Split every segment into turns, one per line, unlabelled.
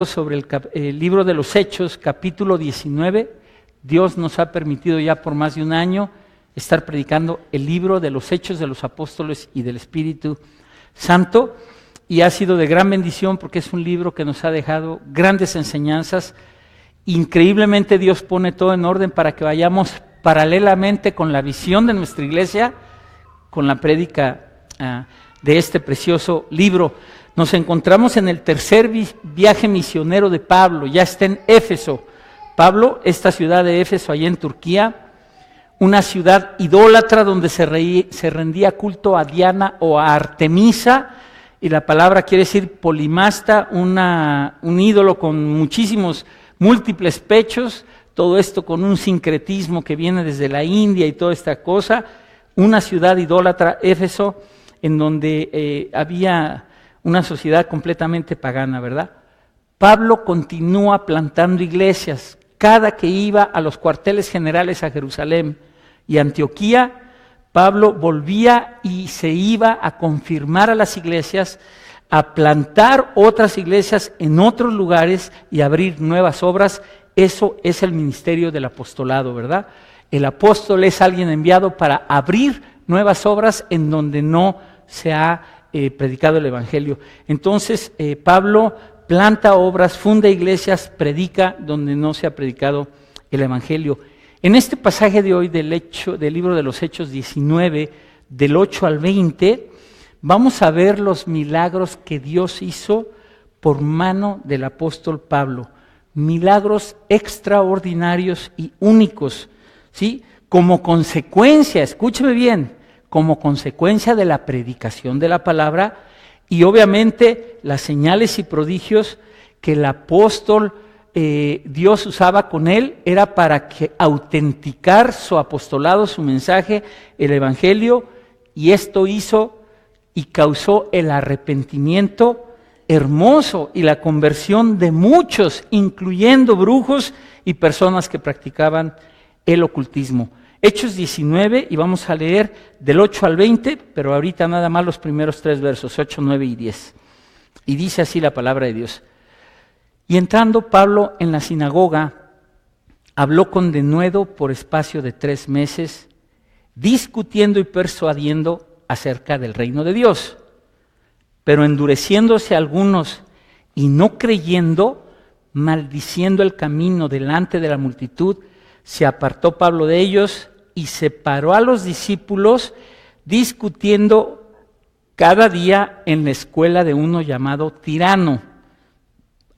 sobre el libro de los Hechos, capítulo 19. Dios nos ha permitido ya por más de un año estar predicando el libro de los Hechos de los Apóstoles y del Espíritu Santo, y ha sido de gran bendición porque es un libro que nos ha dejado grandes enseñanzas. Increíblemente Dios pone todo en orden para que vayamos paralelamente con la visión de nuestra iglesia, con la prédica de este precioso libro. Nos encontramos en el tercer viaje misionero de Pablo, ya está en Éfeso. Pablo, esta ciudad de Éfeso, allá en Turquía, una ciudad idólatra donde se rendía culto a Diana o a Artemisa, y la palabra quiere decir polimasta, un ídolo con múltiples pechos, todo esto con un sincretismo que viene desde la India y toda esta cosa. Una ciudad idólatra, Éfeso, en donde había una sociedad completamente pagana, ¿verdad? Pablo continúa plantando iglesias. Cada que iba a los cuarteles generales a Jerusalén y Antioquía, Pablo volvía y se iba a confirmar a las iglesias, a plantar otras iglesias en otros lugares y abrir nuevas obras. Eso es el ministerio del apostolado, ¿verdad? El apóstol es alguien enviado para abrir nuevas obras en donde no se ha predicado el evangelio. Entonces Pablo planta obras, funda iglesias, predica donde no se ha predicado el evangelio. En este pasaje de hoy del libro de los Hechos 19, del 8 al 20, vamos a ver los milagros que Dios hizo por mano del apóstol Pablo. Milagros extraordinarios y únicos, ¿sí? Como consecuencia, escúcheme bien, como consecuencia de la predicación de la palabra, y obviamente las señales y prodigios que el apóstol Dios usaba con él era para que autenticar su apostolado, su mensaje, el evangelio, y esto hizo y causó el arrepentimiento hermoso y la conversión de muchos, incluyendo brujos y personas que practicaban el ocultismo. Hechos 19, y vamos a leer del 8 al 20, pero ahorita nada más los primeros 3 versos, 8, 9 y 10. Y dice así la palabra de Dios. Y entrando Pablo en la sinagoga, habló con denuedo por espacio de 3 meses, discutiendo y persuadiendo acerca del reino de Dios. Pero endureciéndose algunos y no creyendo, maldiciendo el camino delante de la multitud, se apartó Pablo de ellos y separó a los discípulos, discutiendo cada día en la escuela de uno llamado Tirano.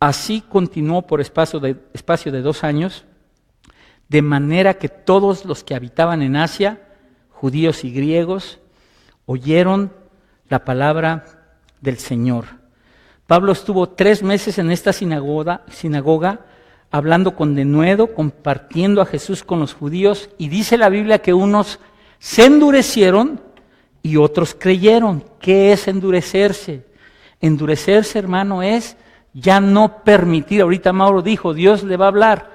Así continuó por espacio de 2 años, de manera que todos los que habitaban en Asia, judíos y griegos, oyeron la palabra del Señor. Pablo estuvo 3 meses en esta sinagoga, hablando con denuedo, compartiendo a Jesús con los judíos, y dice la Biblia que unos se endurecieron y otros creyeron. ¿Qué es endurecerse? Endurecerse, hermano, es ya no permitir. Ahorita Mauro dijo, Dios le va a hablar,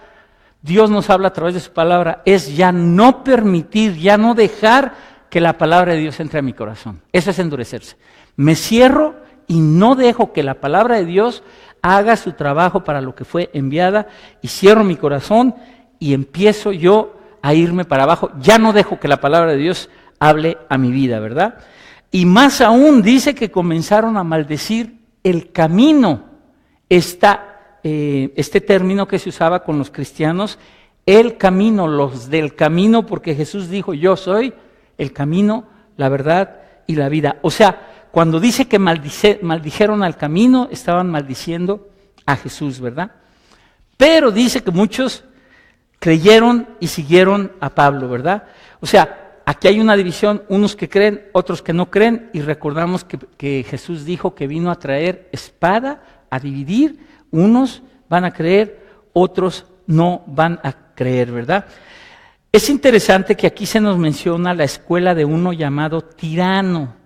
Dios nos habla a través de su palabra, es ya no permitir, ya no dejar que la palabra de Dios entre a mi corazón. Eso es endurecerse. Me cierro y no dejo que la palabra de Dios haga su trabajo para lo que fue enviada, y cierro mi corazón y empiezo yo a irme para abajo. Ya no dejo que la palabra de Dios hable a mi vida, ¿verdad? Y más aún dice que comenzaron a maldecir el camino. Este término que se usaba con los cristianos, el camino, los del camino, porque Jesús dijo, yo soy el camino, la verdad y la vida. O sea, cuando dice que maldijeron al camino, estaban maldiciendo a Jesús, ¿verdad? Pero dice que muchos creyeron y siguieron a Pablo, ¿verdad? O sea, aquí hay una división, unos que creen, otros que no creen, y recordamos que Jesús dijo que vino a traer espada, a dividir. Unos van a creer, otros no van a creer, ¿verdad? Es interesante que aquí se nos menciona la escuela de uno llamado Tirano.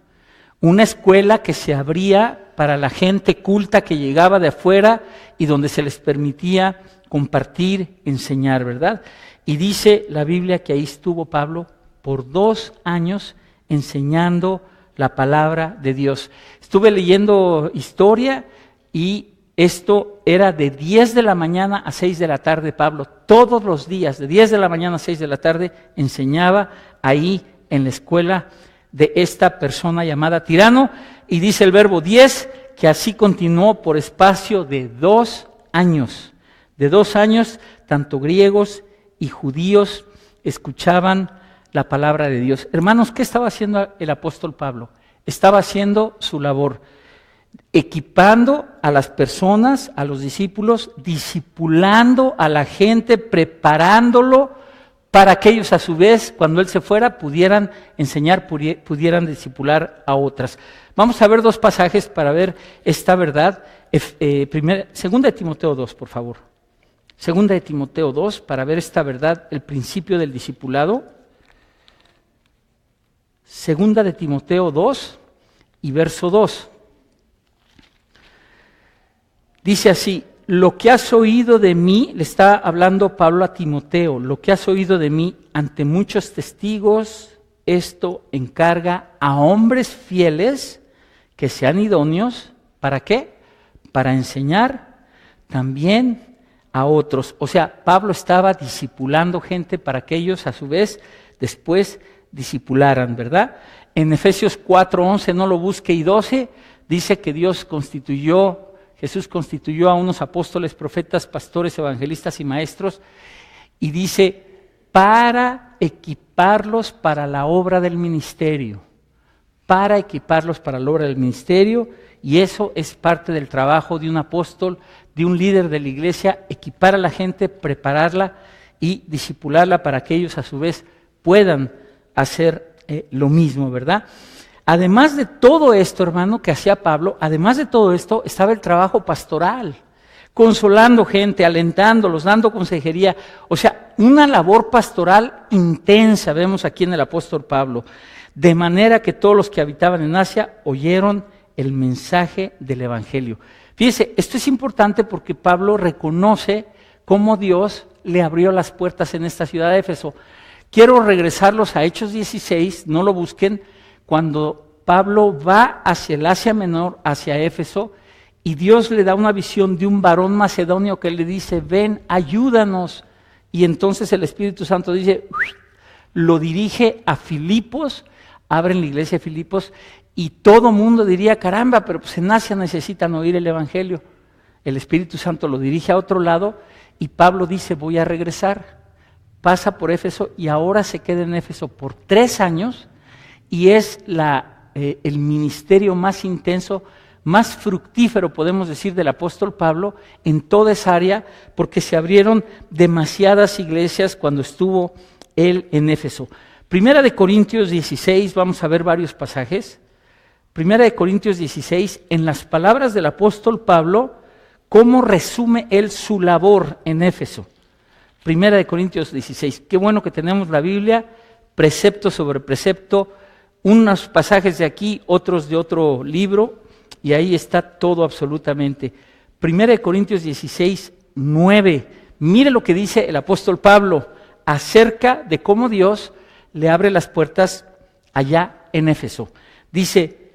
Una escuela que se abría para la gente culta que llegaba de afuera y donde se les permitía compartir, enseñar, ¿verdad? Y dice la Biblia que ahí estuvo Pablo por 2 años enseñando la palabra de Dios. Estuve leyendo historia y Esto era de 10 de la mañana a 6 de la tarde, Pablo. Todos los días, de 10 de la mañana a 6 de la tarde, enseñaba ahí en la escuela de esta persona llamada Tirano. Y dice el verbo 10, que así continuó por espacio de 2 años. De 2 años, tanto griegos y judíos escuchaban la palabra de Dios. Hermanos, ¿qué estaba haciendo el apóstol Pablo? Estaba haciendo su labor, equipando a las personas, a los discípulos, discipulando a la gente, preparándolo para que ellos a su vez, cuando él se fuera, pudieran enseñar, pudieran discipular a otras. Vamos a ver 2 pasajes para ver esta verdad. Segunda de Timoteo 2, por favor. Segunda de Timoteo 2, para ver esta verdad, el principio del discipulado. Segunda de Timoteo 2 y verso 2. Dice así: lo que has oído de mí, le está hablando Pablo a Timoteo, lo que has oído de mí ante muchos testigos, esto encarga a hombres fieles que sean idóneos, ¿para qué? Para enseñar también a otros. O sea, Pablo estaba discipulando gente para que ellos a su vez después discipularan, ¿verdad? En Efesios 4:11, no lo busque, y 12, dice que Jesús constituyó a unos apóstoles, profetas, pastores, evangelistas y maestros, y dice, para equiparlos para la obra del ministerio, para equiparlos para la obra del ministerio, y eso es parte del trabajo de un apóstol, de un líder de la iglesia, equipar a la gente, prepararla y discipularla para que ellos a su vez puedan hacer lo mismo, ¿verdad? Además de todo esto, hermano, que hacía Pablo, además de todo esto, estaba el trabajo pastoral, consolando gente, alentándolos, dando consejería. O sea, una labor pastoral intensa, vemos aquí en el apóstol Pablo, de manera que todos los que habitaban en Asia oyeron el mensaje del Evangelio. Fíjese, esto es importante porque Pablo reconoce cómo Dios le abrió las puertas en esta ciudad de Éfeso. Quiero regresarlos a Hechos 16, no lo busquen, cuando Pablo va hacia el Asia Menor, hacia Éfeso, y Dios le da una visión de un varón macedonio que le dice, ven, ayúdanos. Y entonces el Espíritu Santo dice, lo dirige a Filipos, abren la iglesia de Filipos, y todo mundo diría, caramba, pero pues en Asia necesitan oír el Evangelio. El Espíritu Santo lo dirige a otro lado, y Pablo dice, voy a regresar. Pasa por Éfeso y ahora se queda en Éfeso por 3 años, y es el ministerio más intenso, más fructífero, podemos decir, del apóstol Pablo en toda esa área, porque se abrieron demasiadas iglesias cuando estuvo él en Éfeso. Primera de Corintios 16, vamos a ver varios pasajes. Primera de Corintios 16, en las palabras del apóstol Pablo, cómo resume él su labor en Éfeso. Primera de Corintios 16, qué bueno que tenemos la Biblia, precepto sobre precepto, unos pasajes de aquí, otros de otro libro, y ahí está todo absolutamente. Primera de Corintios 16, 9. Mire lo que dice el apóstol Pablo acerca de cómo Dios le abre las puertas allá en Éfeso. Dice,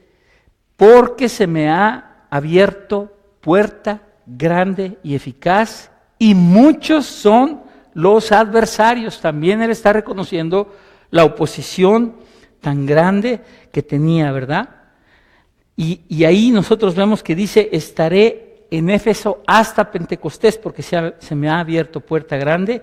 porque se me ha abierto puerta grande y eficaz, y muchos son los adversarios. También él está reconociendo la oposición tan grande que tenía, ¿verdad? Y ahí nosotros vemos que dice, estaré en Éfeso hasta Pentecostés, porque se me ha abierto puerta grande,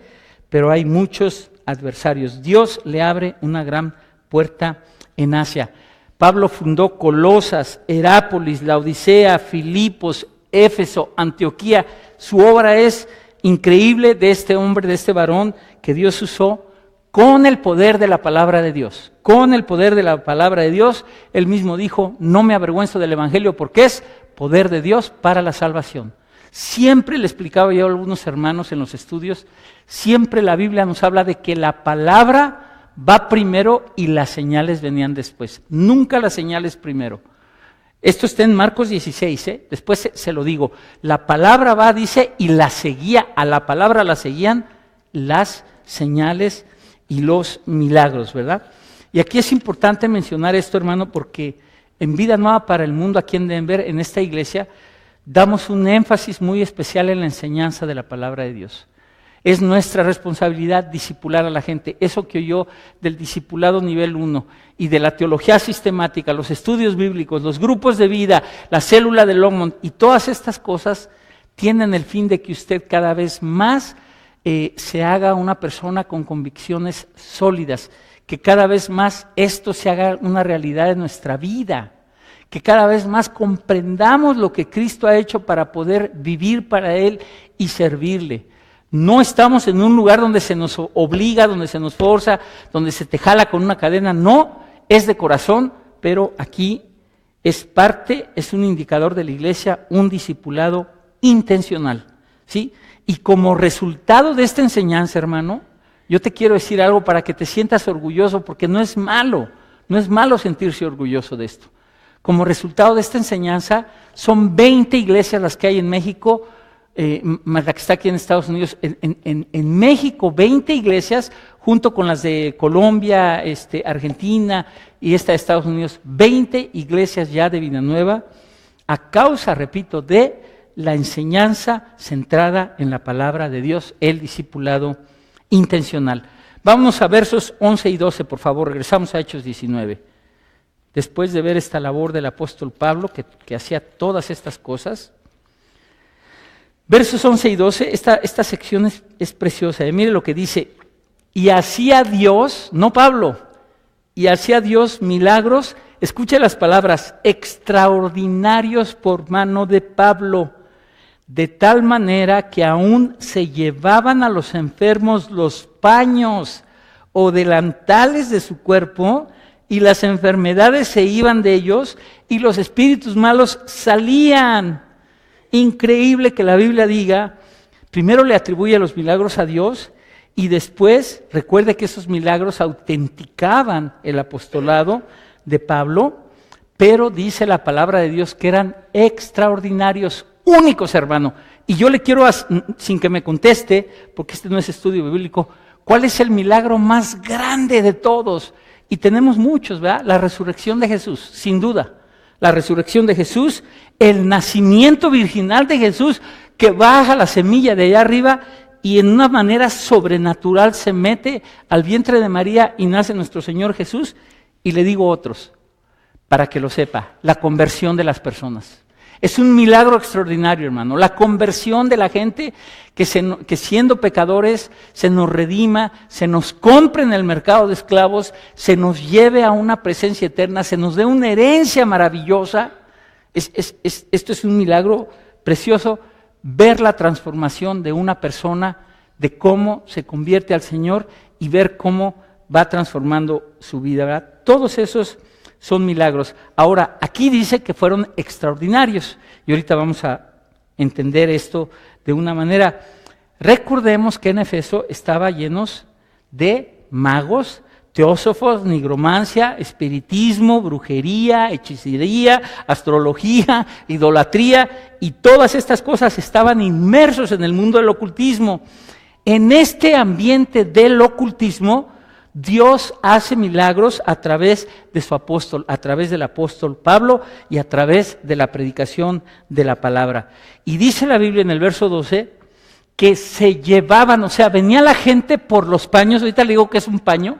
pero hay muchos adversarios. Dios le abre una gran puerta en Asia. Pablo fundó Colosas, Herápolis, Laodicea, Filipos, Éfeso, Antioquía. Su obra es increíble, de este hombre, de este varón que Dios usó con el poder de la palabra de Dios. Con el poder de la palabra de Dios, él mismo dijo, no me avergüenzo del Evangelio porque es poder de Dios para la salvación. Siempre le explicaba yo a algunos hermanos en los estudios, siempre la Biblia nos habla de que la palabra va primero y las señales venían después. Nunca las señales primero. Esto está en Marcos 16, después se lo digo. La palabra va, dice, y la seguía, a la palabra la seguían las señales y los milagros, ¿verdad? Y aquí es importante mencionar esto, hermano, porque en Vida Nueva para el Mundo, aquí en Denver, en esta iglesia, damos un énfasis muy especial en la enseñanza de la palabra de Dios. Es nuestra responsabilidad discipular a la gente. Eso que oyó del discipulado nivel 1 y de la teología sistemática, los estudios bíblicos, los grupos de vida, la célula de Longmont y todas estas cosas tienen el fin de que usted cada vez más se haga una persona con convicciones sólidas, que cada vez más esto se haga una realidad en nuestra vida, que cada vez más comprendamos lo que Cristo ha hecho para poder vivir para Él y servirle. No estamos en un lugar donde se nos obliga, donde se nos forza, donde se te jala con una cadena. No, es de corazón, pero aquí es parte, es un indicador de la iglesia, un discipulado intencional, ¿sí? Y como resultado de esta enseñanza, hermano, yo te quiero decir algo para que te sientas orgulloso, porque no es malo sentirse orgulloso de esto. Como resultado de esta enseñanza, son 20 iglesias las que hay en México, más la que está aquí en Estados Unidos. En México, 20 iglesias, junto con las de Colombia, Argentina y esta de Estados Unidos, 20 iglesias ya de vida nueva, a causa, repito, de la enseñanza centrada en la palabra de Dios, el discipulado intencional. Vámonos a versos 11 y 12, por favor, regresamos a Hechos 19. Después de ver esta labor del apóstol Pablo, que hacía todas estas cosas, versos 11 y 12, esta sección es preciosa. Mire lo que dice: y hacía Dios, no Pablo, y hacía Dios milagros, escuche las palabras, extraordinarios por mano de Pablo, de tal manera que aún se llevaban a los enfermos los paños o delantales de su cuerpo, y las enfermedades se iban de ellos, y los espíritus malos salían. Increíble que la Biblia diga, primero le atribuye los milagros a Dios, y después, recuerde que esos milagros autenticaban el apostolado de Pablo, pero dice la palabra de Dios que eran extraordinarios, únicos, hermano. Y yo le quiero, sin que me conteste, porque este no es estudio bíblico, ¿cuál es el milagro más grande de todos? Y tenemos muchos, ¿verdad? La resurrección de Jesús, sin duda. La resurrección de Jesús, el nacimiento virginal de Jesús, que baja la semilla de allá arriba y en una manera sobrenatural se mete al vientre de María y nace nuestro Señor Jesús. Y le digo otros, para que lo sepa, la conversión de las personas. Es un milagro extraordinario, hermano. La conversión de la gente que siendo pecadores se nos redima, se nos compre en el mercado de esclavos, se nos lleve a una presencia eterna, se nos dé una herencia maravillosa. Esto es un milagro precioso, ver la transformación de una persona, de cómo se convierte al Señor y ver cómo va transformando su vida, ¿verdad? Todos esos son milagros. Ahora, aquí dice que fueron extraordinarios. Y ahorita vamos a entender esto de una manera. Recordemos que en Efeso estaba llenos de magos, teósofos, nigromancia, espiritismo, brujería, hechicería, astrología, idolatría, y todas estas cosas estaban inmersos en el mundo del ocultismo. En este ambiente del ocultismo, Dios hace milagros a través de su apóstol, a través del apóstol Pablo y a través de la predicación de la palabra. Y dice la Biblia en el verso 12 que se llevaban, o sea, venía la gente por los paños, ahorita le digo que es un paño,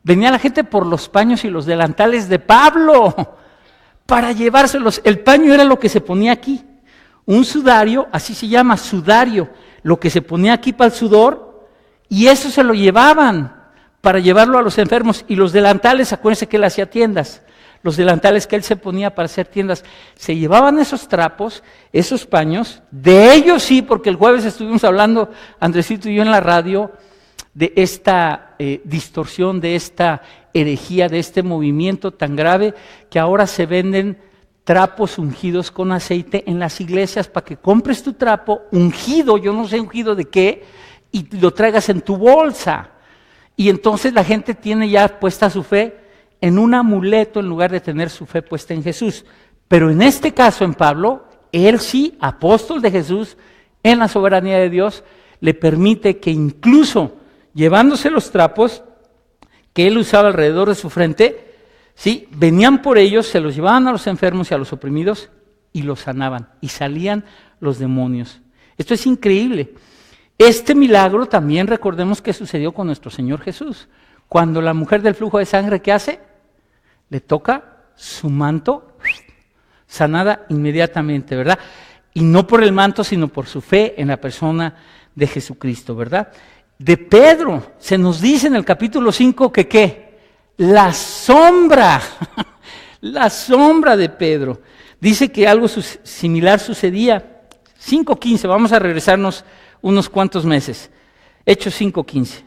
venía la gente por los paños y los delantales de Pablo para llevárselos. El paño era lo que se ponía aquí, un sudario, así se llama, sudario, lo que se ponía aquí para el sudor, y eso se lo llevaban para llevarlo a los enfermos. Y los delantales, acuérdense que él hacía tiendas, los delantales que él se ponía para hacer tiendas, se llevaban esos trapos, esos paños, de ellos sí, porque el jueves estuvimos hablando, Andresito y yo en la radio, de esta distorsión, de esta herejía, de este movimiento tan grave, que ahora se venden trapos ungidos con aceite en las iglesias para que compres tu trapo ungido, yo no sé ungido de qué, y lo traigas en tu bolsa. Y entonces la gente tiene ya puesta su fe en un amuleto en lugar de tener su fe puesta en Jesús. Pero en este caso, en Pablo, él sí, apóstol de Jesús, en la soberanía de Dios, le permite que incluso llevándose los trapos que él usaba alrededor de su frente, ¿sí? Venían por ellos, se los llevaban a los enfermos y a los oprimidos y los sanaban, y salían los demonios. Esto es increíble. Este milagro también recordemos que sucedió con nuestro Señor Jesús. Cuando la mujer del flujo de sangre, ¿qué hace? Le toca su manto, sanada inmediatamente, ¿verdad? Y no por el manto, sino por su fe en la persona de Jesucristo, ¿verdad? De Pedro, se nos dice en el capítulo 5 que ¿qué? La sombra de Pedro. Dice que algo similar sucedía. 5:15, vamos a regresarnos unos cuantos meses. Hechos 5:15.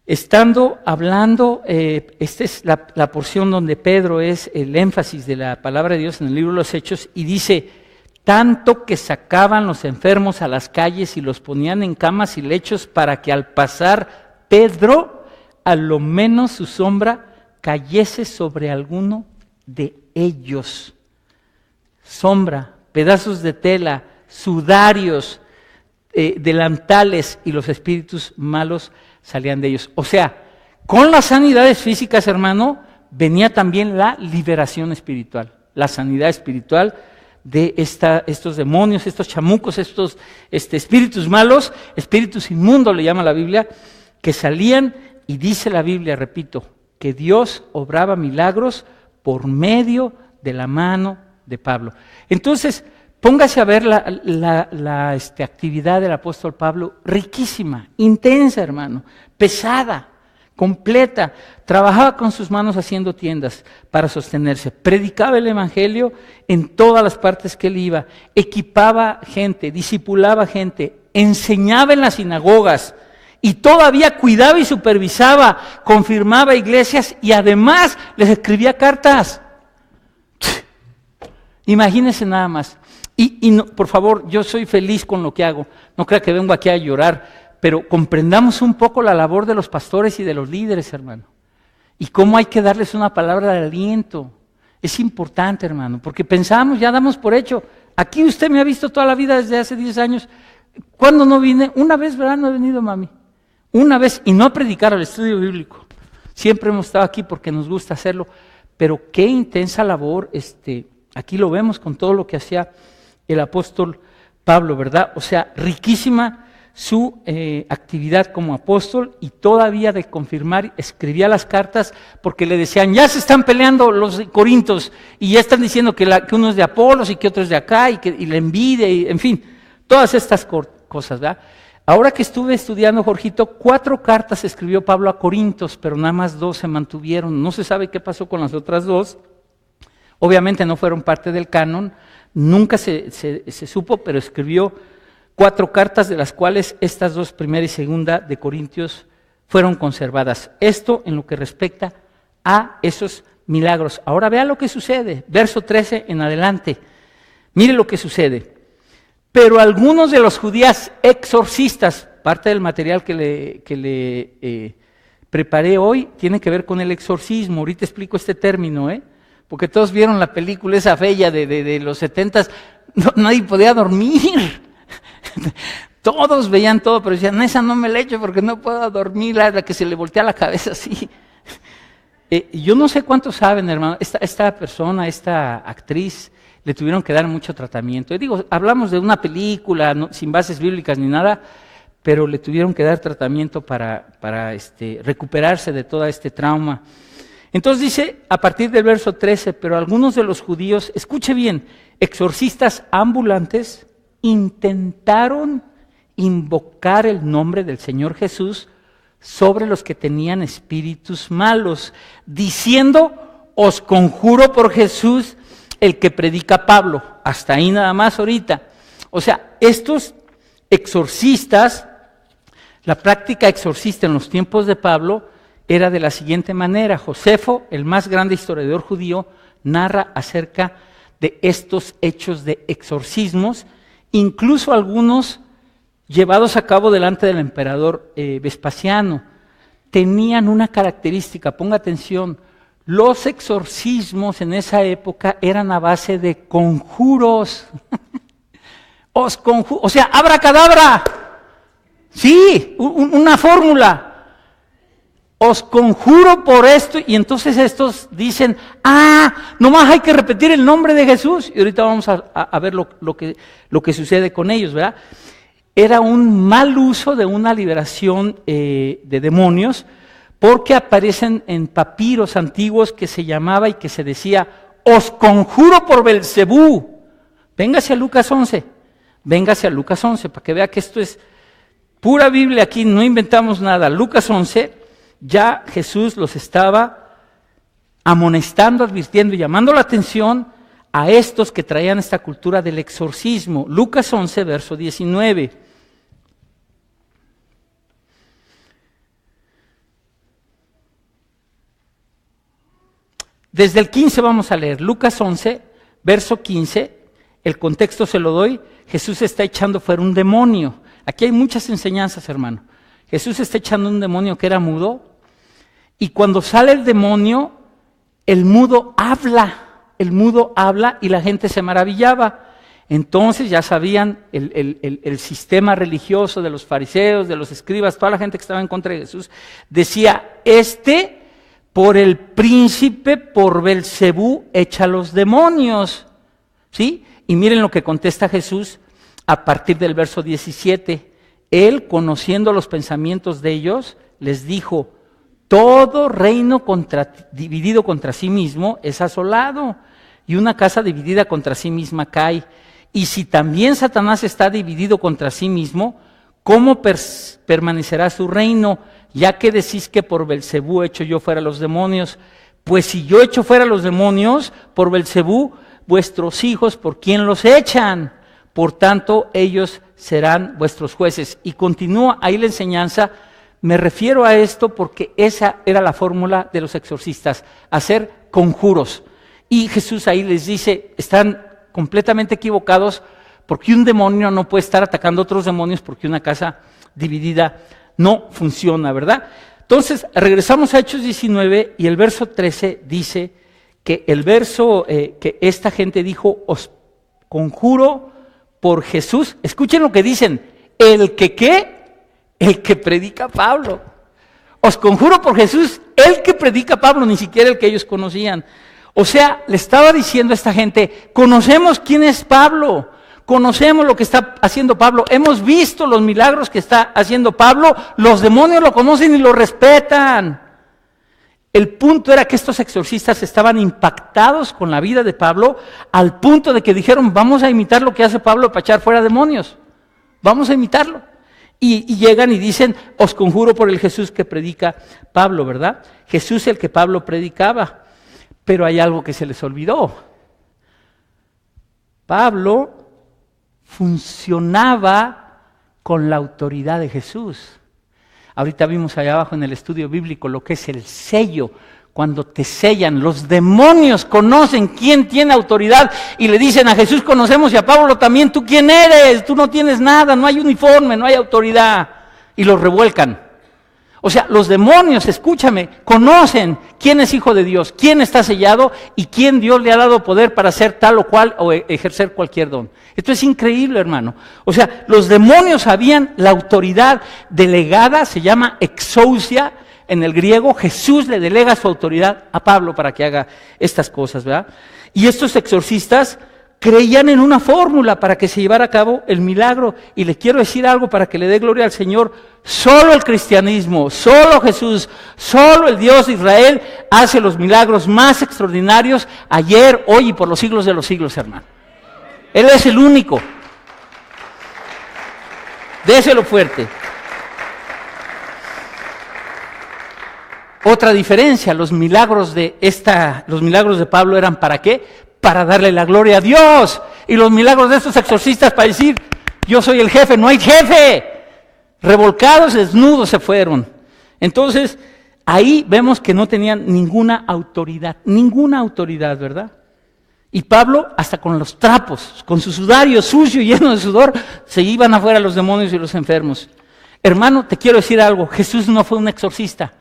Estando hablando, esta es la porción donde Pedro es el énfasis de la palabra de Dios en el libro de los Hechos, y dice, tanto que sacaban los enfermos a las calles y los ponían en camas y lechos para que al pasar Pedro, a lo menos su sombra cayese sobre alguno de ellos. Sombra, pedazos de tela, sudarios, delantales, y los espíritus malos salían de ellos. O sea, con las sanidades físicas, hermano, venía también la liberación espiritual, la sanidad espiritual de estos demonios, estos chamucos, estos espíritus malos, espíritus inmundos le llama la Biblia, que salían, y dice la Biblia, repito, que Dios obraba milagros por medio de la mano de Pablo. Entonces, póngase a ver la actividad del apóstol Pablo, riquísima, intensa, hermano, pesada, completa. Trabajaba con sus manos haciendo tiendas para sostenerse, predicaba el evangelio en todas las partes que él iba, equipaba gente, discipulaba gente, enseñaba en las sinagogas y todavía cuidaba y supervisaba, confirmaba iglesias y además les escribía cartas. Imagínense nada más. Y no, por favor, yo soy feliz con lo que hago, no crea que vengo aquí a llorar, pero comprendamos un poco la labor de los pastores y de los líderes, hermano, y cómo hay que darles una palabra de aliento. Es importante, hermano, porque pensamos, ya damos por hecho, aquí usted me ha visto toda la vida desde hace 10 años, ¿cuándo no vine? Una vez, ¿verdad? No he venido, mami, una vez, y no a predicar al estudio bíblico, siempre hemos estado aquí porque nos gusta hacerlo, pero qué intensa labor, aquí lo vemos con todo lo que hacía el apóstol Pablo, ¿verdad? O sea, riquísima su actividad como apóstol, y todavía de confirmar, escribía las cartas porque le decían, ya se están peleando los corintios y ya están diciendo que uno es de Apolos y que otro es de acá y la envidia, y en fin, todas estas cosas, ¿verdad? Ahora que estuve estudiando, Jorgito, 4 cartas escribió Pablo a Corintios, pero nada más 2 se mantuvieron. No se sabe qué pasó con las otras 2. Obviamente no fueron parte del canon, nunca se supo, pero escribió 4 cartas, de las cuales estas 2, primera y segunda de Corintios, fueron conservadas. Esto en lo que respecta a esos milagros. Ahora vea lo que sucede, verso 13 en adelante. Mire lo que sucede. Pero algunos de los judíos exorcistas, parte del material que le preparé hoy, tiene que ver con el exorcismo. Ahorita explico este término, porque todos vieron la película esa bella de los 70s, nadie podía dormir. Todos veían todo, pero decían, esa no me la echo porque no puedo dormir, la que se le voltea la cabeza así. Yo no sé cuántos saben, hermano, esta persona, esta actriz, le tuvieron que dar mucho tratamiento. Y digo, hablamos de una película sin bases bíblicas ni nada, pero le tuvieron que dar tratamiento para recuperarse de todo este trauma. Entonces dice, a partir del verso 13, pero algunos de los judíos, escuche bien, exorcistas ambulantes, intentaron invocar el nombre del Señor Jesús sobre los que tenían espíritus malos, diciendo, os conjuro por Jesús, el que predica Pablo. Hasta ahí nada más ahorita. O sea, estos exorcistas, la práctica exorcista en los tiempos de Pablo era de la siguiente manera. Josefo, el más grande historiador judío, narra acerca de estos hechos de exorcismos, incluso algunos llevados a cabo delante del emperador Vespasiano. Tenían una característica, ponga atención, los exorcismos en esa época eran a base de conjuros. O sea, abracadabra. Sí, una fórmula. os conjuro por esto, y entonces estos dicen, nomás hay que repetir el nombre de Jesús, y ahorita vamos a ver lo que sucede con ellos, ¿verdad? Era un mal uso de una liberación de demonios, porque aparecen en papiros antiguos que se llamaba y que se decía, os conjuro por Belcebú. Véngase a Lucas 11, para que vea que esto es pura Biblia, aquí no inventamos nada. Lucas 11, ya Jesús los estaba amonestando, advirtiendo y llamando la atención a estos que traían esta cultura del exorcismo. Lucas 11, verso 19. Desde el 15 vamos a leer, Lucas 11, verso 15, el contexto se lo doy, Jesús está echando fuera un demonio. Aquí hay muchas enseñanzas, hermano. Jesús está echando un demonio que era mudo, y cuando sale el demonio, el mudo habla y la gente se maravillaba. Entonces ya sabían el sistema religioso de los fariseos, de los escribas, toda la gente que estaba en contra de Jesús, decía, por el príncipe, por Belcebú, echa los demonios, ¿sí? Y miren lo que contesta Jesús a partir del verso 17. Él, conociendo los pensamientos de ellos, les dijo, todo reino dividido contra sí mismo es asolado, y una casa dividida contra sí misma cae. Y si también Satanás está dividido contra sí mismo, ¿cómo permanecerá su reino? Ya que decís que por Belcebú echo yo fuera los demonios. Pues si yo echo fuera los demonios por Belcebú, vuestros hijos, ¿por quién los echan? Por tanto, ellos serán vuestros jueces. Y continúa ahí la enseñanza. Me refiero a esto porque esa era la fórmula de los exorcistas, hacer conjuros. Y Jesús ahí les dice, están completamente equivocados, porque un demonio no puede estar atacando a otros demonios, porque una casa dividida no funciona, ¿verdad? Entonces, regresamos a Hechos 19 y el verso 13 dice que el verso que esta gente dijo, os conjuro por Jesús. Escuchen lo que dicen, el que predica Pablo. Os conjuro por Jesús, el que predica Pablo, ni siquiera el que ellos conocían. O sea, le estaba diciendo a esta gente, conocemos quién es Pablo, conocemos lo que está haciendo Pablo, hemos visto los milagros que está haciendo Pablo, los demonios lo conocen y lo respetan. El punto era que estos exorcistas estaban impactados con la vida de Pablo, al punto de que dijeron, vamos a imitar lo que hace Pablo para echar fuera demonios, vamos a imitarlo. Y llegan y dicen, os conjuro por el Jesús que predica Pablo, ¿verdad? Jesús el que Pablo predicaba, pero hay algo que se les olvidó. Pablo funcionaba con la autoridad de Jesús. Ahorita vimos allá abajo en el estudio bíblico lo que es el sello. Cuando te sellan, los demonios conocen quién tiene autoridad y le dicen a Jesús conocemos y a Pablo también, ¿tú quién eres? Tú no tienes nada, no hay uniforme, no hay autoridad. Y los revuelcan. O sea, los demonios, escúchame, conocen quién es hijo de Dios, quién está sellado y quién Dios le ha dado poder para hacer tal o cual o ejercer cualquier don. Esto es increíble, hermano. O sea, los demonios sabían la autoridad delegada, se llama exousia en el griego. Jesús le delega su autoridad a Pablo para que haga estas cosas, ¿verdad? Y estos exorcistas creían en una fórmula para que se llevara a cabo el milagro. Y le quiero decir algo para que le dé gloria al Señor. Solo el cristianismo, solo Jesús, solo el Dios de Israel hace los milagros más extraordinarios ayer, hoy y por los siglos de los siglos, hermano. Él es el único. Déselo fuerte. Otra diferencia, los milagros de Pablo eran ¿para qué? Para darle la gloria a Dios. Y los milagros de estos exorcistas para decir, yo soy el jefe, no hay jefe. Revolcados, desnudos se fueron. Entonces, ahí vemos que no tenían ninguna autoridad, ¿verdad? Y Pablo, hasta con los trapos, con su sudario sucio y lleno de sudor, se iban afuera los demonios y los enfermos. Hermano, te quiero decir algo, Jesús no fue un exorcista,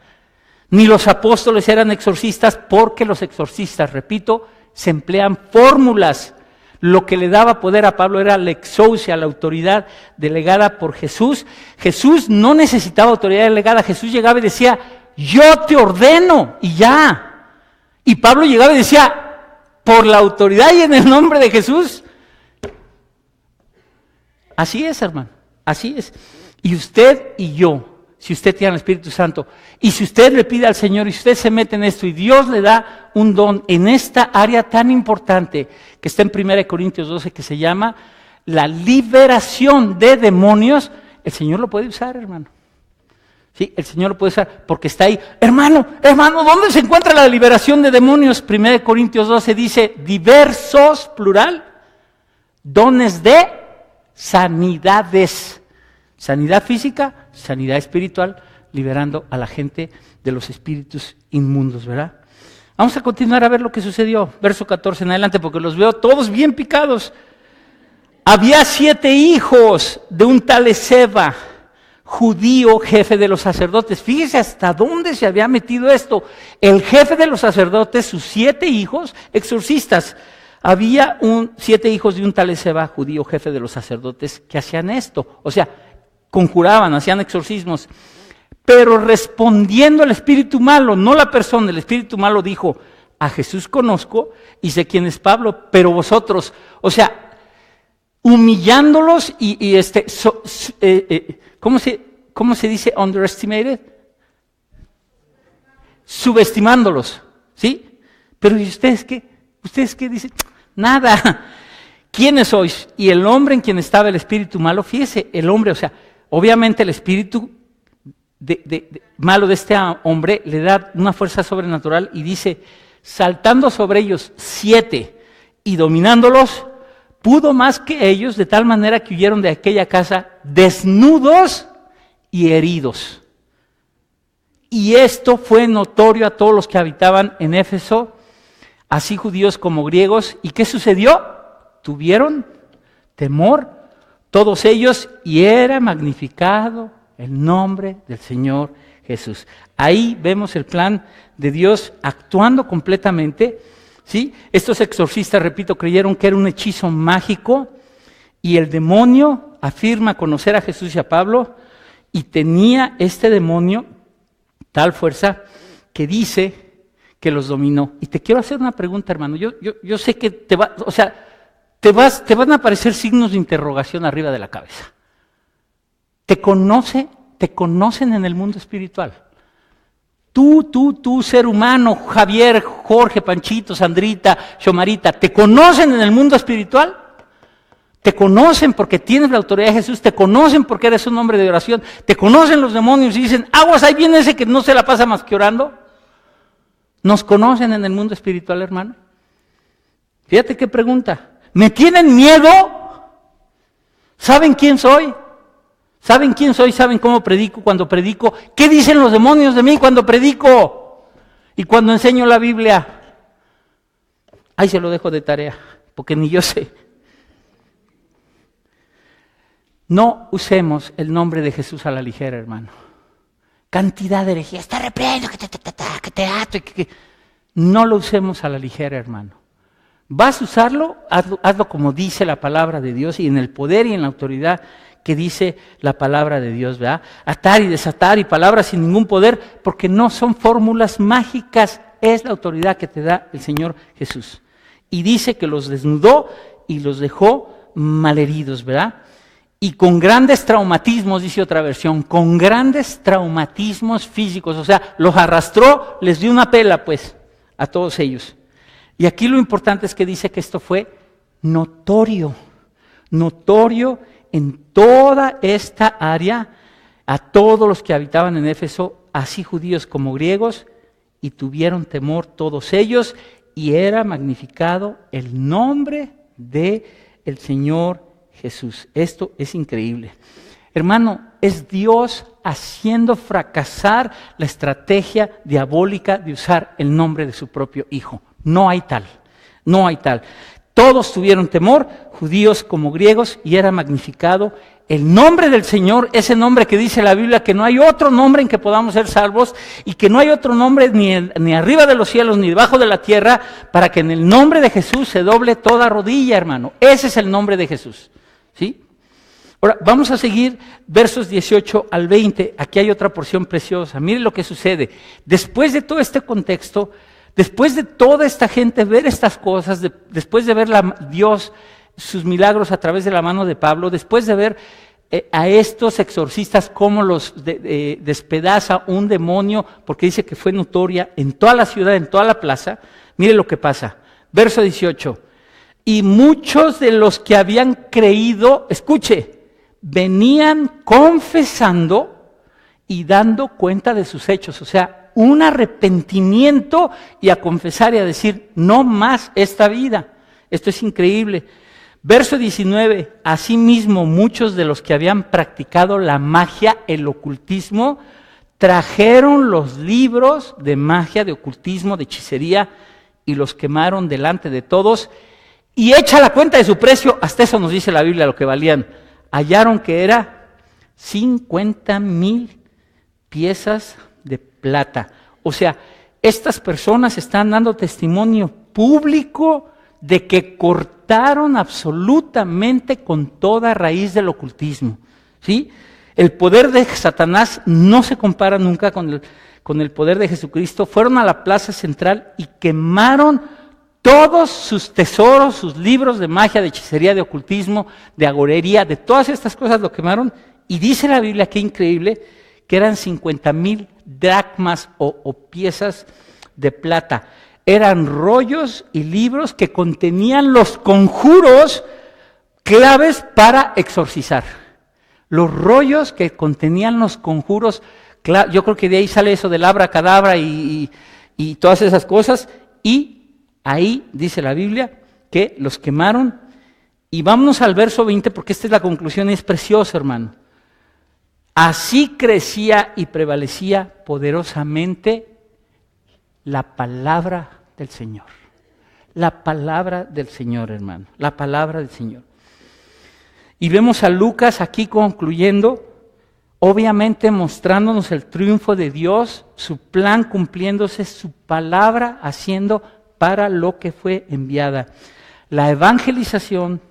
ni los apóstoles eran exorcistas, porque los exorcistas, repito, se emplean fórmulas. Lo que le daba poder a Pablo era la exousia, la autoridad delegada por Jesús. Jesús no necesitaba autoridad delegada, Jesús llegaba y decía, yo te ordeno, y ya. Y Pablo llegaba y decía, por la autoridad y en el nombre de Jesús. Así es, hermano, así es. Y usted y yo, si usted tiene el Espíritu Santo, y si usted le pide al Señor, y si usted se mete en esto, y Dios le da un don en esta área tan importante, que está en 1 Corintios 12, que se llama la liberación de demonios, el Señor lo puede usar, hermano. Sí, el Señor lo puede usar porque está ahí. Hermano, ¿dónde se encuentra la liberación de demonios? 1 Corintios 12 dice, diversos, plural, dones de sanidades. Sanidad física, sanidad espiritual, liberando a la gente de los espíritus inmundos, ¿verdad? Vamos a continuar a ver lo que sucedió. Verso 14 en adelante, porque los veo todos bien picados. Había 7 hijos de un tal Esceva, judío, jefe de los sacerdotes. Fíjese hasta dónde se había metido esto. El jefe de los sacerdotes, sus 7 hijos, exorcistas. Había 7 hijos de un tal Esceva, judío, jefe de los sacerdotes, que hacían esto. O sea, conjuraban, hacían exorcismos. Pero respondiendo al espíritu malo, no la persona, el espíritu malo dijo, a Jesús conozco y sé quién es Pablo, pero vosotros, o sea, humillándolos ¿cómo se dice underestimated? Subestimándolos, ¿sí? Pero ¿y ustedes qué? ¿Ustedes qué dicen? Nada. ¿Quiénes sois? Y el hombre en quien estaba el espíritu malo, fíjese, el hombre, o sea, obviamente el espíritu malo de este hombre le da una fuerza sobrenatural y dice, saltando sobre ellos 7 y dominándolos, pudo más que ellos, de tal manera que huyeron de aquella casa desnudos y heridos. Y esto fue notorio a todos los que habitaban en Éfeso, así judíos como griegos. ¿Y qué sucedió? Tuvieron temor todos ellos y era magnificado el nombre del Señor Jesús. Ahí vemos el plan de Dios actuando completamente. ¿Sí? Estos exorcistas, repito, creyeron que era un hechizo mágico y el demonio afirma conocer a Jesús y a Pablo y tenía este demonio tal fuerza que dice que los dominó. Y te quiero hacer una pregunta, hermano. Yo sé que te van a aparecer signos de interrogación arriba de la cabeza. ¿Te conocen en el mundo espiritual? Tú, ser humano, Javier, Jorge, Panchito, Sandrita, Xomarita, ¿te conocen en el mundo espiritual? ¿Te conocen porque tienes la autoridad de Jesús? ¿Te conocen porque eres un hombre de oración? ¿Te conocen los demonios y dicen, aguas, ahí viene ese que no se la pasa más que orando? ¿Nos conocen en el mundo espiritual, hermano? Fíjate qué pregunta. ¿Me tienen miedo? ¿Saben quién soy? ¿Saben quién soy? ¿Saben cómo predico cuando predico? ¿Qué dicen los demonios de mí cuando predico? Y cuando enseño la Biblia. Ahí se lo dejo de tarea, porque ni yo sé. No usemos el nombre de Jesús a la ligera, hermano. Cantidad de herejías, te reprendo, que te ato. No lo usemos a la ligera, hermano. ¿Vas a usarlo? Hazlo como dice la palabra de Dios y en el poder y en la autoridad que dice la palabra de Dios, ¿verdad? Atar y desatar y palabras sin ningún poder, porque no son fórmulas mágicas, es la autoridad que te da el Señor Jesús. Y dice que los desnudó y los dejó malheridos, ¿verdad? Y con grandes traumatismos, dice otra versión, con grandes traumatismos físicos, o sea, los arrastró, les dio una pela, pues, a todos ellos. Y aquí lo importante es que dice que esto fue notorio en toda esta área, a todos los que habitaban en Éfeso, así judíos como griegos, y tuvieron temor todos ellos, y era magnificado el nombre de el Señor Jesús. Esto es increíble. Hermano, es Dios haciendo fracasar la estrategia diabólica de usar el nombre de su propio Hijo. No hay tal. Todos tuvieron temor, judíos como griegos, y era magnificado el nombre del Señor, ese nombre que dice la Biblia que no hay otro nombre en que podamos ser salvos y que no hay otro nombre ni arriba de los cielos ni debajo de la tierra para que en el nombre de Jesús se doble toda rodilla, hermano. Ese es el nombre de Jesús, ¿sí? Ahora, vamos a seguir versos 18 al 20. Aquí hay otra porción preciosa. Miren lo que sucede. Después de todo este contexto, después de toda esta gente ver estas cosas, después de ver Dios, sus milagros a través de la mano de Pablo, después de ver a estos exorcistas cómo los despedaza un demonio, porque dice que fue notoria en toda la ciudad, en toda la plaza, miren lo que pasa. Verso 18. Y muchos de los que habían creído, escuche, venían confesando y dando cuenta de sus hechos. O sea, un arrepentimiento y a confesar y a decir, no más esta vida. Esto es increíble. Verso 19, asimismo muchos de los que habían practicado la magia, el ocultismo, trajeron los libros de magia, de ocultismo, de hechicería y los quemaron delante de todos. Y hecha la cuenta de su precio, hasta eso nos dice la Biblia lo que valían. Hallaron que era 50,000 piezas de plata. O sea, estas personas están dando testimonio público de que cortaron absolutamente con toda raíz del ocultismo. ¿Sí? El poder de Satanás no se compara nunca con el poder de Jesucristo. Fueron a la plaza central y quemaron todos sus tesoros, sus libros de magia, de hechicería, de ocultismo, de agorería, de todas estas cosas lo quemaron. Y dice la Biblia, qué increíble, que eran 50,000 dracmas o piezas de plata. Eran rollos y libros que contenían los conjuros claves para exorcizar. Los rollos que contenían los conjuros, yo creo que de ahí sale eso del abracadabra y todas esas cosas, y ahí dice la Biblia que los quemaron. Y vámonos al verso 20 porque esta es la conclusión y es preciosa, hermano. Así crecía y prevalecía poderosamente la palabra del Señor. La palabra del Señor, hermano. La palabra del Señor. Y vemos a Lucas aquí concluyendo, obviamente mostrándonos el triunfo de Dios, su plan cumpliéndose, su palabra haciendo para lo que fue enviada. La evangelización,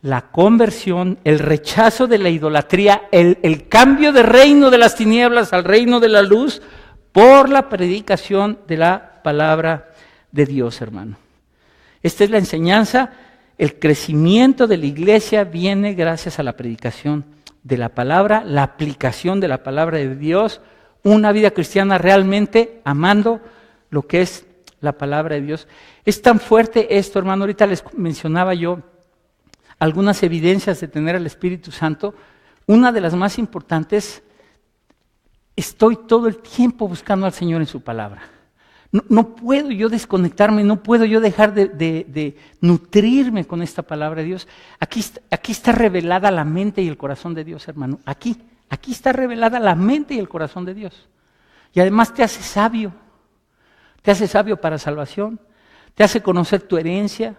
la conversión, el rechazo de la idolatría, el cambio de reino de las tinieblas al reino de la luz por la predicación de la palabra de Dios, hermano. Esta es la enseñanza. El crecimiento de la iglesia viene gracias a la predicación de la palabra, la aplicación de la palabra de Dios, una vida cristiana realmente amando lo que es la palabra de Dios. Es tan fuerte esto, hermano. Ahorita les mencionaba yo algunas evidencias de tener al Espíritu Santo. Una de las más importantes, estoy todo el tiempo buscando al Señor en su palabra. No puedo yo desconectarme, no puedo yo dejar de nutrirme con esta palabra de Dios. Aquí está revelada la mente y el corazón de Dios, hermano. Aquí está revelada la mente y el corazón de Dios. Y además te hace sabio. Te hace sabio para salvación. Te hace conocer tu herencia.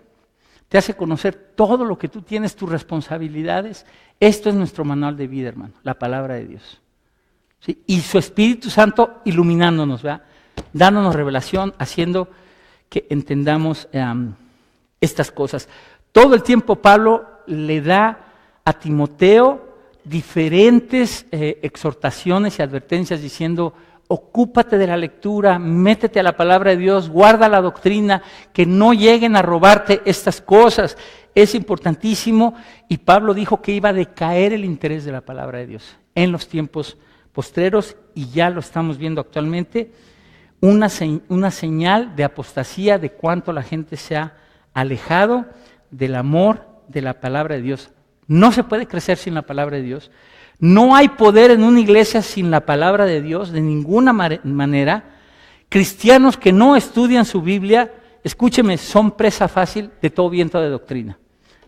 Te hace conocer todo lo que tú tienes, tus responsabilidades. Esto es nuestro manual de vida, hermano, la palabra de Dios. ¿Sí? Y su Espíritu Santo iluminándonos, ¿verdad? Dándonos revelación, haciendo que entendamos estas cosas. Todo el tiempo Pablo le da a Timoteo diferentes exhortaciones y advertencias diciendo, ocúpate de la lectura, métete a la palabra de Dios, guarda la doctrina, que no lleguen a robarte estas cosas. Es importantísimo, y Pablo dijo que iba a decaer el interés de la palabra de Dios en los tiempos postreros, y ya lo estamos viendo actualmente. Una señal de apostasía de cuánto la gente se ha alejado del amor de la palabra de Dios. No se puede crecer sin la palabra de Dios. No hay poder en una iglesia sin la palabra de Dios, de ninguna manera. Cristianos que no estudian su Biblia, escúcheme, son presa fácil de todo viento de doctrina.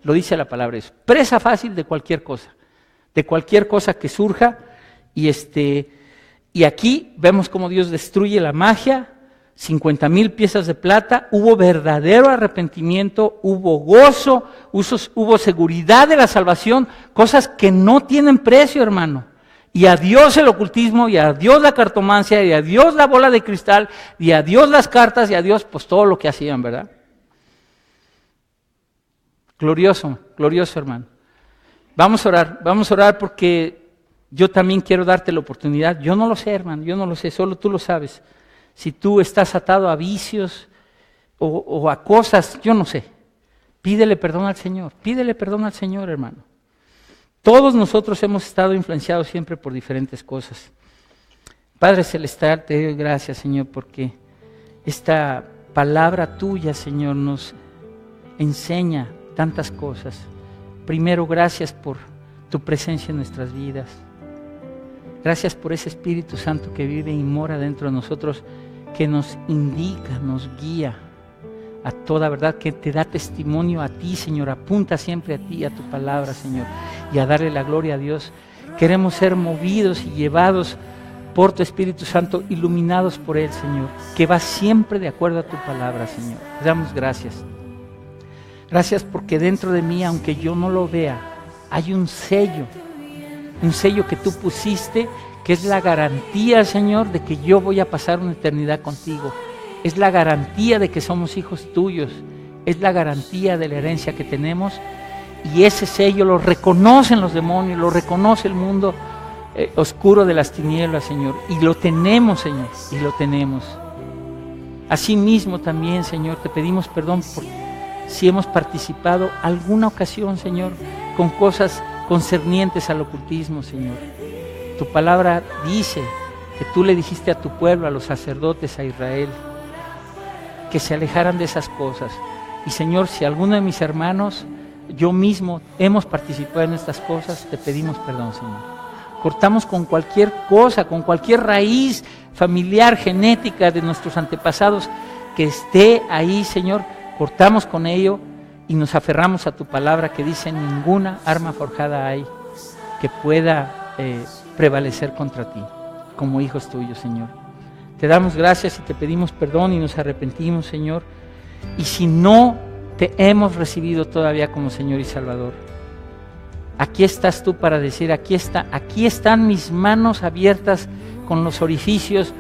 Lo dice la palabra de Dios. Presa fácil de cualquier cosa que surja. Y aquí vemos cómo Dios destruye la magia, 50,000 piezas de plata, hubo verdadero arrepentimiento, hubo gozo, hubo seguridad de la salvación, cosas que no tienen precio, hermano. Y a Dios el ocultismo, y a Dios la cartomancia, y a Dios la bola de cristal, y a Dios las cartas, y a Dios pues todo lo que hacían, ¿verdad? Glorioso, glorioso, hermano. Vamos a orar porque yo también quiero darte la oportunidad. Yo no lo sé, hermano, yo no lo sé, solo tú lo sabes. Si tú estás atado a vicios o a cosas, yo no sé. Pídele perdón al Señor, hermano. Todos nosotros hemos estado influenciados siempre por diferentes cosas. Padre Celestial, te doy gracias, Señor, porque esta palabra tuya, Señor, nos enseña tantas cosas. Primero, gracias por tu presencia en nuestras vidas. Gracias por ese Espíritu Santo que vive y mora dentro de nosotros, que nos indica, nos guía a toda verdad, que te da testimonio a ti, Señor. Apunta siempre a ti, a tu palabra, Señor, y a darle la gloria a Dios. Queremos ser movidos y llevados por tu Espíritu Santo, iluminados por Él, Señor, que va siempre de acuerdo a tu palabra, Señor. Te damos gracias. Gracias porque dentro de mí, aunque yo no lo vea, hay un sello que tú pusiste, que es la garantía, Señor, de que yo voy a pasar una eternidad contigo. Es la garantía de que somos hijos tuyos. Es la garantía de la herencia que tenemos. Y ese sello lo reconocen los demonios, lo reconoce el mundo oscuro de las tinieblas, Señor. Y lo tenemos, Señor, y lo tenemos. Asimismo también, Señor, te pedimos perdón por si hemos participado alguna ocasión, Señor, con cosas concernientes al ocultismo, Señor. Tu palabra dice que tú le dijiste a tu pueblo, a los sacerdotes, a Israel, que se alejaran de esas cosas. Y Señor, si alguno de mis hermanos, yo mismo, hemos participado en estas cosas, te pedimos perdón, Señor. Cortamos con cualquier cosa, con cualquier raíz familiar, genética de nuestros antepasados que esté ahí, Señor. Cortamos con ello y nos aferramos a tu palabra que dice: ninguna arma forjada hay que pueda prevalecer contra ti, como hijos tuyos, Señor. Te damos gracias y te pedimos perdón y nos arrepentimos, Señor. Y si no te hemos recibido todavía como Señor y Salvador, aquí estás tú para decir: aquí están mis manos abiertas con los orificios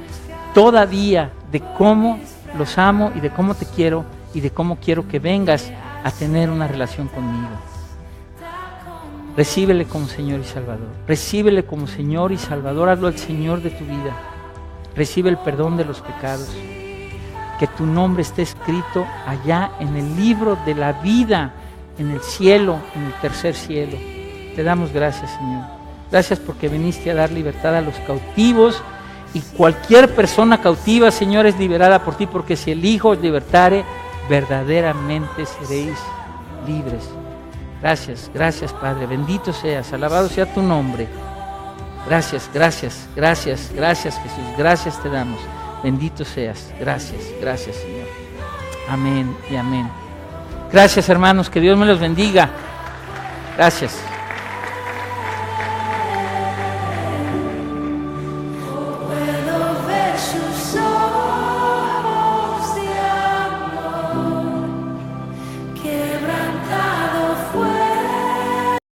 todavía de cómo los amo y de cómo te quiero y de cómo quiero que vengas a tener una relación conmigo. Recíbele como Señor y Salvador. Recíbele como Señor y Salvador. Hazlo el Señor de tu vida. Recibe el perdón de los pecados. Que tu nombre esté escrito allá en el libro de la vida, en el cielo, en el tercer cielo. Te damos gracias, Señor. Gracias porque viniste a dar libertad a los cautivos. Y cualquier persona cautiva, Señor, es liberada por ti, porque si el Hijo os libertare, verdaderamente seréis libres. Gracias, gracias, Padre. Bendito seas, alabado sea tu nombre. Gracias, gracias, gracias, gracias, Jesús. Gracias te damos. Bendito seas. Gracias, gracias, Señor. Amén y amén. Gracias, hermanos. Que Dios me los bendiga. Gracias.